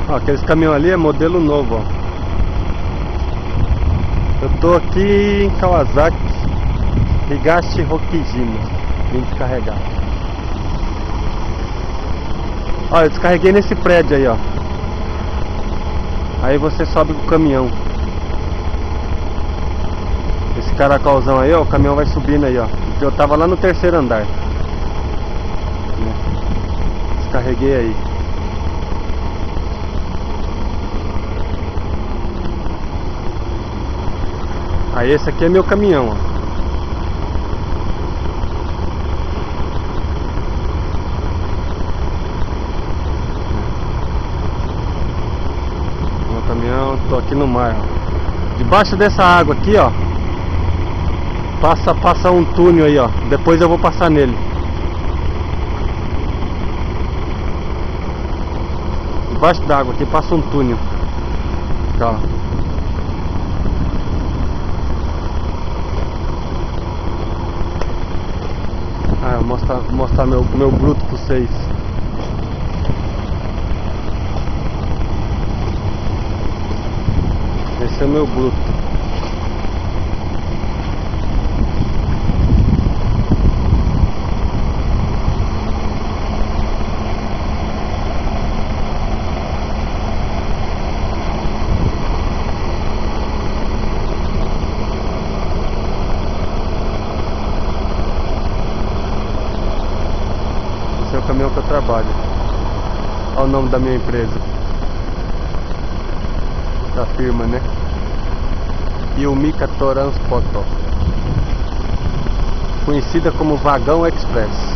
Ó, aqueles caminhões ali é modelo novo, ó. Eu tô aqui em Kawasaki Higashi Rokijima. Vim descarregar. Ó, eu descarreguei nesse prédio aí, ó. Aí você sobe com o caminhão. Esse caracolzão aí, ó, o caminhão vai subindo aí, ó. Eu tava lá no terceiro andar. Descarreguei aí. Aí esse aqui é meu caminhão, ó. Meu caminhão, tô aqui no mar, ó. Debaixo dessa água aqui, ó, passa um túnel aí, ó. Depois eu vou passar nele. Debaixo d'água aqui passa um túnel. Ó. Ah, vou mostrar meu bruto pra vocês. Esse é o meu bruto. Esse é o caminhão que eu trabalho. Olha o nome da minha empresa, da firma, né? Yumika Transporto, conhecida como Vagão Express.